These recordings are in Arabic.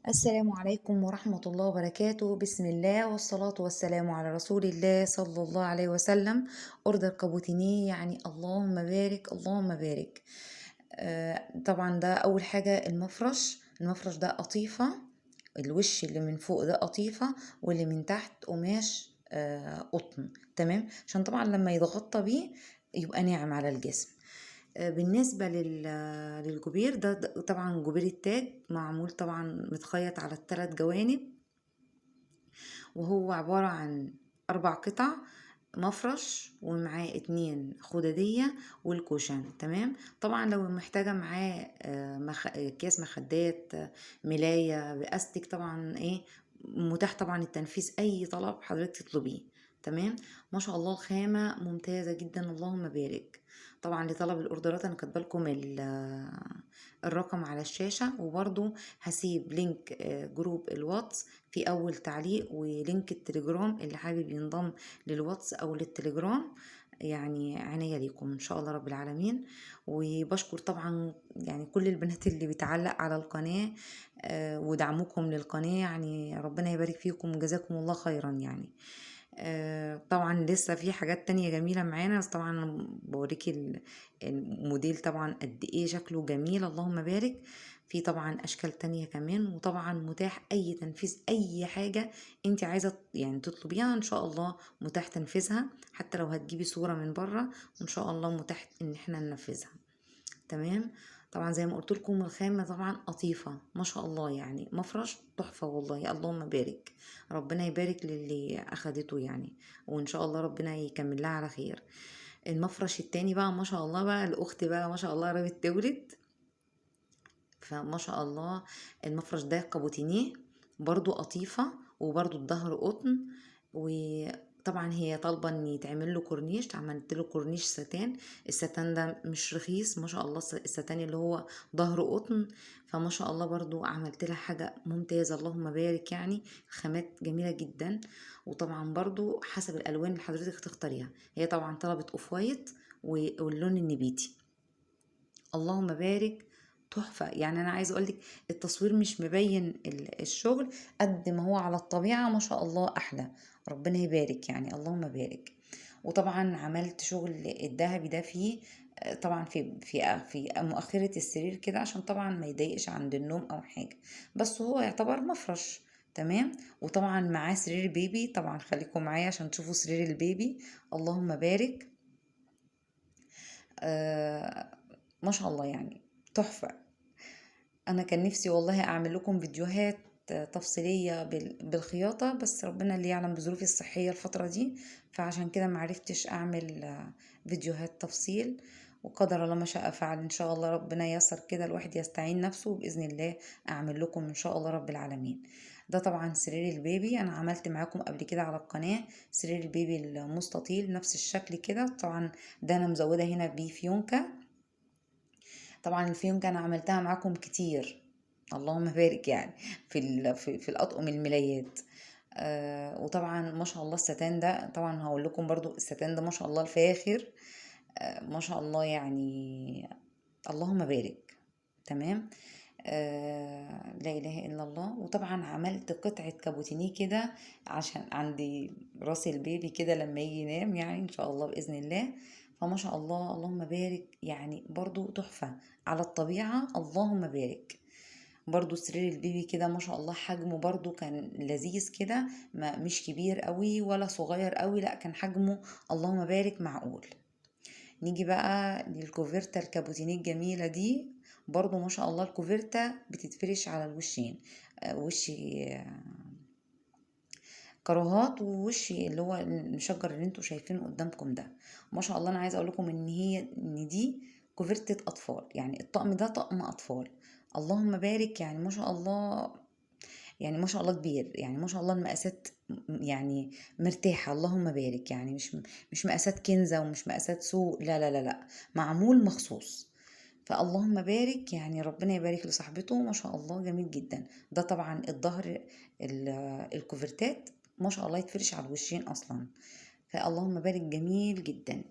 السلام عليكم ورحمة الله وبركاته. بسم الله والصلاة والسلام على رسول الله صلى الله عليه وسلم. أوردر كابوتينيه، يعني اللهم بارك اللهم بارك. طبعا ده أول حاجة. المفرش ده قطيفة. الوش اللي من فوق ده قطيفة، واللي من تحت قماش قطن. تمام، عشان طبعا لما يتغطى بيه يبقى ناعم على الجسم. بالنسبة للجبير ده طبعا جبير التاج، معمول طبعا متخيط على الثلاث جوانب، وهو عبارة عن 4 قطع. مفرش ومعاه 2 خدادية والكوشن. تمام، طبعا لو محتاجة معاه أكياس مخدات، ملاية بأستك، طبعا ايه متاح طبعا التنفيذ أي طلب حضرتك تطلبيه. تمام، ما شاء الله الخامة ممتازة جدا، اللهم بارك. طبعا لطلب الأوردرات أنا كاتبه لكم الرقم على الشاشة، وبرضو هسيب لينك جروب الواتس في اول تعليق، ولينك التليجرام اللي حابب ينضم للواتس او للتليجرام. يعني عناية ليكم ان شاء الله رب العالمين. وبشكر طبعا يعني كل البنات اللي بتعلق على القناة ودعمكم للقناة، يعني ربنا يبارك فيكم وجزاكم الله خيرا يعني. طبعا لسه في حاجات تانية جميلة معانا، بس طبعا أنا بوريكي الموديل طبعا قد ايه شكله جميل، اللهم بارك. في طبعا اشكال تانية كمان، وطبعا متاح اي تنفيذ اي حاجة انت عايزة يعني تطلبيها، ان شاء الله متاح تنفيذها، حتى لو هتجيبي صورة من بره وان شاء الله متاح ان احنا ننفذها. تمام، طبعا زي ما قلت لكم الخامة طبعا قطيفة ما شاء الله، يعني مفرش تحفة والله، اللهم بارك. ربنا يبارك للي اخدته يعني، وان شاء الله ربنا يكمل لها على خير. المفرش التاني بقى ما شاء الله، بقى الاخت بقى ما شاء الله رابت تولد، فما شاء الله المفرش ده كابوتينيه، برضو قطيفة، وبرضو الظهر قطن. وطبعا هي طالبة ان يتعمل له كورنيش، عملت له كورنيش ستان. الستان ده مش رخيص ما شاء الله، الستان اللي هو ظهر قطن، فما شاء الله برضو عملت لها حاجة ممتازة، اللهم بارك. يعني خامات جميلة جدا، وطبعا برضو حسب الالوان اللي حضرتك تختاريها. هي طبعا طلبت اوف وايت واللون النبيتي، اللهم بارك. تحفة، يعني أنا عايزة أقولك التصوير مش مبين الشغل قد ما هو على الطبيعة، ما شاء الله أحلى. ربنا يبارك يعني، اللهم بارك. وطبعا عملت شغل الذهبي ده فيه طبعا في مؤخرة السرير كده، عشان طبعا ما يضايقش عند النوم أو حاجة، بس هو يعتبر مفرش. تمام، وطبعا معاه سرير بيبي، طبعا خليكم معايا عشان تشوفوا سرير البيبي، اللهم بارك. آه ما شاء الله يعني تحفة. انا كان نفسي والله اعمل لكم فيديوهات تفصيلية بالخياطة، بس ربنا اللي يعلم بظروفي الصحية الفترة دي، فعشان كده معرفتش اعمل فيديوهات تفصيل. وقدر الله ما شاء فعل، ان شاء الله ربنا ييسر كده الواحد يستعين نفسه، وباذن الله اعمل لكم ان شاء الله رب العالمين. ده طبعا سرير البيبي، انا عملت معاكم قبل كده على القناة سرير البيبي المستطيل نفس الشكل كده. طبعا ده انا مزودة هنا بفيونكة. طبعا الفيونكة انا عملتها معاكم كتير، اللهم بارك يعني، في الاطقم الملايات. وطبعا ما شاء الله الستان ده، طبعا هقول لكم برضو الستان ده ما شاء الله الفاخر. ما شاء الله يعني، اللهم بارك. تمام. لا اله الا الله. وطبعا عملت قطعة كابوتينيه كده عشان عندي راس البيبي كده لما يجي ينام، يعني ان شاء الله باذن الله. فما شاء الله اللهم بارك، يعني برضو تحفة على الطبيعة، اللهم بارك. برضو سرير البيبي كده ما شاء الله حجمه برضو كان لذيذ كده، ما مش كبير قوي ولا صغير قوي، لا كان حجمه اللهم بارك معقول. نيجي بقى للكوفرتة الكابوتينيه الجميلة دي، برضو ما شاء الله الكوفرتة بتتفرش على الوشين، وش كراهات، ووش اللي هو المشجر اللي انتوا شايفينه قدامكم ده. ما شاء الله انا عايزه اقول لكم ان دي كوفرتة اطفال، يعني الطقم ده طقم اطفال، اللهم بارك. يعني ما شاء الله، يعني ما شاء الله كبير، يعني ما شاء الله المقاسات يعني مرتاحة، اللهم بارك. يعني مش مقاسات كنزة ومش مقاسات سوق، لا لا لا لا، معمول مخصوص. فاللهم بارك، يعني ربنا يبارك لصاحبته، ما شاء الله جميل جدا. ده طبعا الظهر الكوفرتات ما شاء الله يتفرش على الوشين اصلا، فاللهم بارك جميل جدا.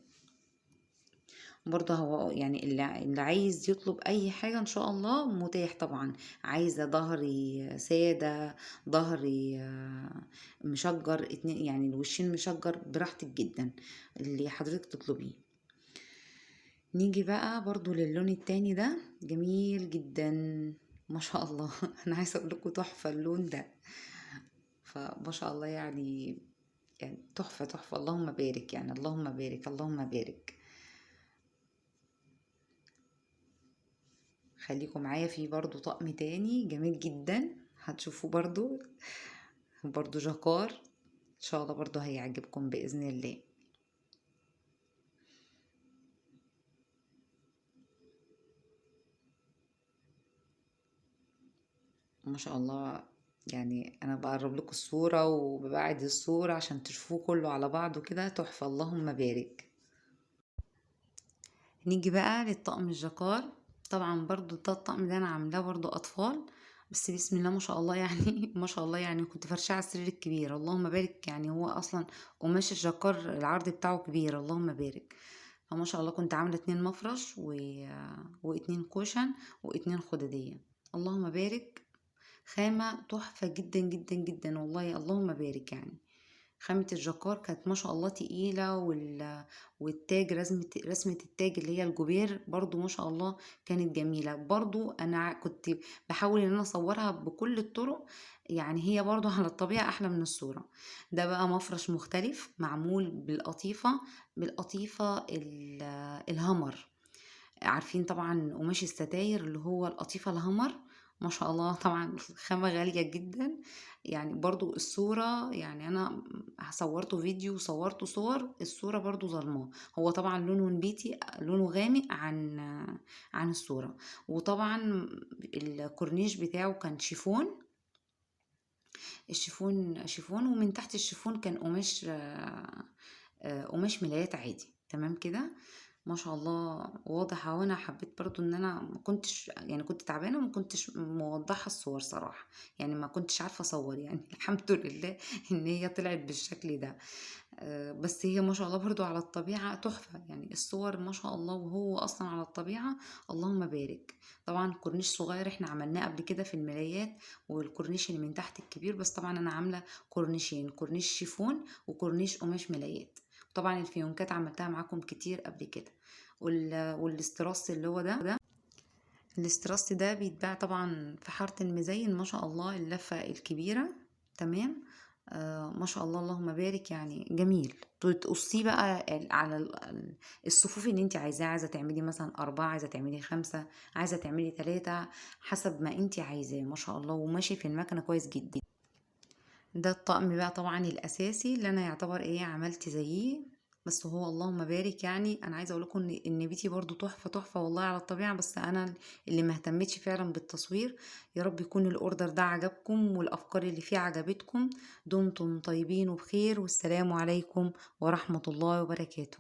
برضه هو يعني اللي عايز يطلب اي حاجة ان شاء الله متاح طبعا. عايزة ظهري سادة، ظهري مشجر اتنين، يعني الوشين مشجر، براحتك جدا اللي حضرتك تطلبيه. نيجي بقى برضو للون التاني ده، جميل جدا ما شاء الله. انا عايزه اقول لكم تحفه اللون ده، فما شاء الله يعني، يعني تحفه تحفه، اللهم بارك، يعني اللهم بارك اللهم بارك. خليكم معايا في برضو طقم تاني جميل جدا هتشوفوه برضو، برضو جاكار، ان شاء الله برضو هيعجبكم باذن الله. ما شاء الله، يعني انا بقرب لكم الصورة وببعد الصورة عشان تشوفوه كله على بعضه كده، تحفة اللهم بارك. نيجي بقى للطقم الجاكار. طبعا برضو ده الطقم ده انا عاملاه برضو اطفال، بس بسم الله ما شاء الله يعني ما شاء الله، يعني كنت فرشاه على السرير الكبير اللهم بارك، يعني هو اصلا قماش الجاكار العرض بتاعه كبير اللهم بارك. فما شاء الله كنت عاملة 2 مفرش واتنين كوشن واتنين خدادية، اللهم بارك. خامة تحفة جدا جدا جدا والله اللهم بارك يعني. خامة الجاكار كانت ما شاء الله تقيلة، والتاج رسمة التاج اللي هي الجوبير برضو ما شاء الله كانت جميلة. برضو أنا كنت بحاول إن أنا أصورها بكل الطرق، يعني هي برضو على الطبيعة أحلى من الصورة. ده بقى مفرش مختلف معمول بالقطيفة الهمر. عارفين طبعا قماش الستاير اللي هو القطيفة الهمر، ما شاء الله طبعا خامة غالية جدا. يعني برضو الصورة، يعني أنا صورته فيديو وصورته صور، الصورة برضو ظلماه. هو طبعا لونه نبيتي، لونه غامق عن الصورة. وطبعا الكورنيش بتاعه كان شيفون، الشيفون شيفون، ومن تحت الشيفون كان قماش قماش ملايات عادي تمام كده. ما شاء الله واضح اهو. انا حبيت برضو ان انا ما كنتش، يعني كنت تعبانه وما كنتش موضحه الصور صراحه، يعني ما كنتش عارفه اصور يعني الحمد لله ان هي طلعت بالشكل ده. بس هي ما شاء الله برضو على الطبيعه تحفه، يعني الصور ما شاء الله وهو اصلا على الطبيعه اللهم بارك. طبعا كورنيش صغير احنا عملناه قبل كده في الملايات، والكورنيش اللي من تحت الكبير، بس طبعا انا عامله كورنيشين، كورنيش شيفون وكورنيش قماش ملايات. طبعا الفيونكات عملتها معاكم كتير قبل كده. والاستراس اللي هو ده، الاستراس ده بيتباع طبعا في حارة المزين ما شاء الله، اللفة الكبيرة تمام. ما شاء الله اللهم بارك، يعني جميل. تقصيه بقى على الصفوف اللي انت عايزاه، عايزة تعملي مثلا 4، عايزة تعملي 5، عايزة تعملي 3، حسب ما انت عايزاه ما شاء الله، وماشي في المكنة كويس جدا. ده الطقم بقى طبعا الاساسي اللي انا يعتبر ايه عملت زيه، بس هو اللهم بارك. يعني انا عايزه اقول لكم ان بيتي برضو تحفه تحفه والله على الطبيعه، بس انا اللي ما اهتمتش فعلا بالتصوير. يا رب يكون الاوردر ده عجبكم والافكار اللي فيه عجبتكم. دمتم طيبين وبخير، والسلام عليكم ورحمه الله وبركاته.